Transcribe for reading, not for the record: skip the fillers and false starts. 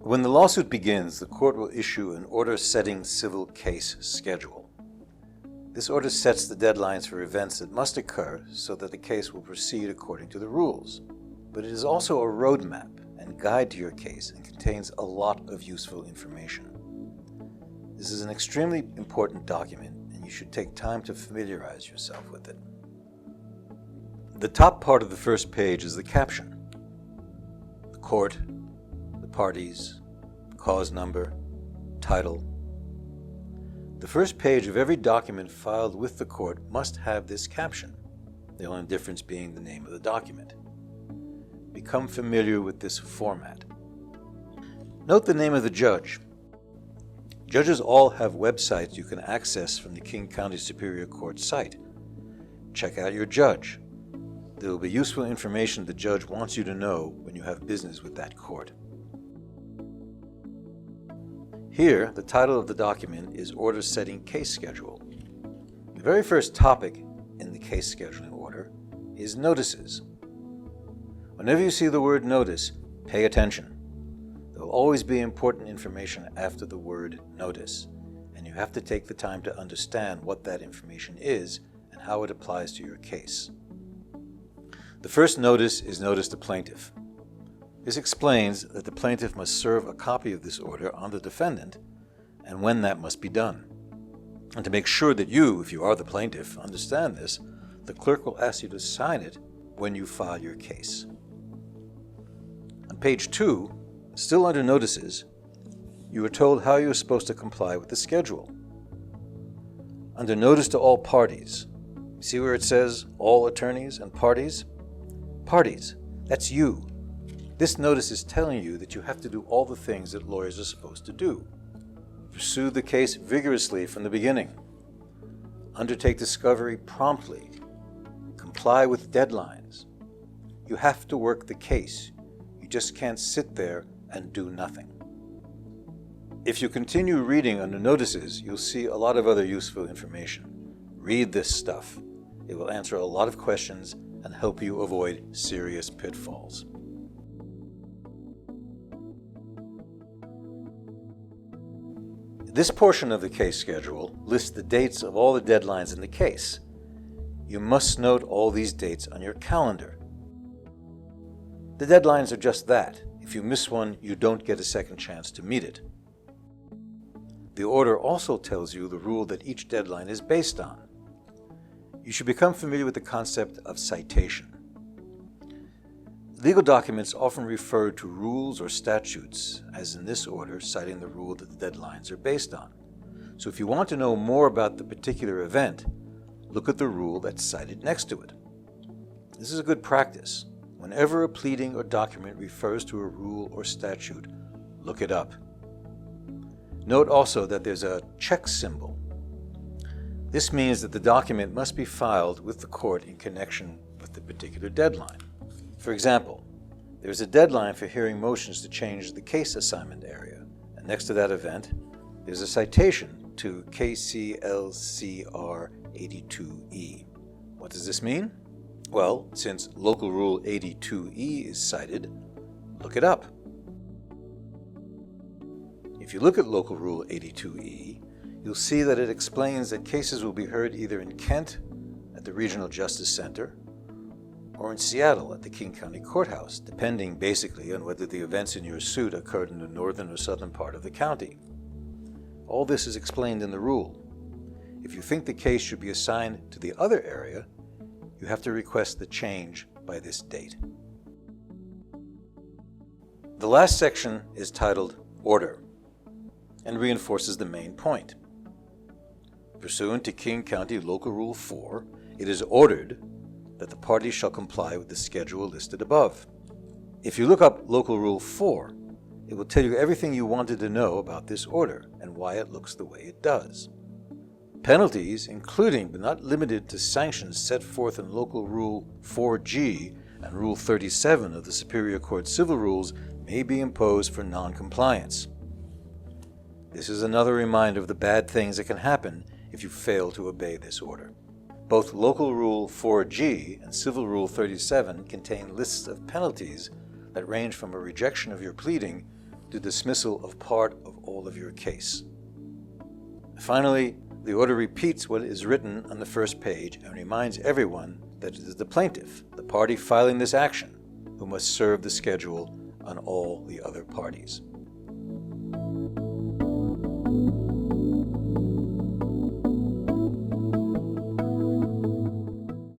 When the lawsuit begins, the court will issue an order setting civil case schedule. This order sets the deadlines for events that must occur so that the case will proceed according to the rules. But it is also a roadmap and guide to your case and contains a lot of useful information. This is an extremely important document, and you should take time to familiarize yourself with it. The top part of the first page is the caption. The court, the parties, cause number, title. The first page of every document filed with the court must have this caption, the only difference being the name of the document. Become familiar with this format. Note the name of the judge. Judges all have websites you can access from the King County Superior Court site. Check out your judge. There will be useful information the judge wants you to know when you have business with that court. Here, the title of the document is Order Setting Case Schedule. The very first topic in the case scheduling order is notices. Whenever you see the word notice, pay attention. There will always be important information after the word notice, and you have to take the time to understand what that information is and how it applies to your case. The first notice is notice to plaintiff. This explains that the plaintiff must serve a copy of this order on the defendant and when that must be done. And to make sure that you, if you are the plaintiff, understand this, the clerk will ask you to sign it when you file your case. On page 2, still under notices, you are told how you are supposed to comply with the schedule. Under notice to all parties, see where it says all attorneys and parties? Parties, that's you. This notice is telling you that you have to do all the things that lawyers are supposed to do. Pursue the case vigorously from the beginning. Undertake discovery promptly. Comply with deadlines. You have to work the case. You just can't sit there and do nothing. If you continue reading under notices, you'll see a lot of other useful information. Read this stuff. It will answer a lot of questions and help you avoid serious pitfalls. This portion of the case schedule lists the dates of all the deadlines in the case. You must note all these dates on your calendar. The deadlines are just that. If you miss one, you don't get a second chance to meet it. The order also tells you the rule that each deadline is based on. You should become familiar with the concept of citation. Legal documents often refer to rules or statutes, as in this order, citing the rule that the deadlines are based on. So if you want to know more about the particular event, look at the rule that's cited next to it. This is a good practice. Whenever a pleading or document refers to a rule or statute, look it up. Note also that there's a check symbol. This means that the document must be filed with the court in connection with the particular deadline. For example, there's a deadline for hearing motions to change the case assignment area, and next to that event, there's a citation to KCLCR 82E. What does this mean? Well, since Local Rule 82E is cited, look it up. If you look at Local Rule 82E, you'll see that it explains that cases will be heard either in Kent at the Regional Justice Center or in Seattle at the King County Courthouse, depending basically on whether the events in your suit occurred in the northern or southern part of the county. All this is explained in the rule. If you think the case should be assigned to the other area, you have to request the change by this date. The last section is titled Order and reinforces the main point. Pursuant to King County Local Rule 4, it is ordered that the parties shall comply with the schedule listed above. If you look up Local Rule 4, it will tell you everything you wanted to know about this order and why it looks the way it does. Penalties, including but not limited to sanctions set forth in Local Rule 4G and Rule 37 of the Superior Court Civil Rules, may be imposed for non-compliance. This is another reminder of the bad things that can happen if you fail to obey this order. Both Local Rule 4G and Civil Rule 37 contain lists of penalties that range from a rejection of your pleading the dismissal of part of all of your case. Finally, the order repeats what is written on the first page and reminds everyone that it is the plaintiff, the party filing this action, who must serve the schedule on all the other parties.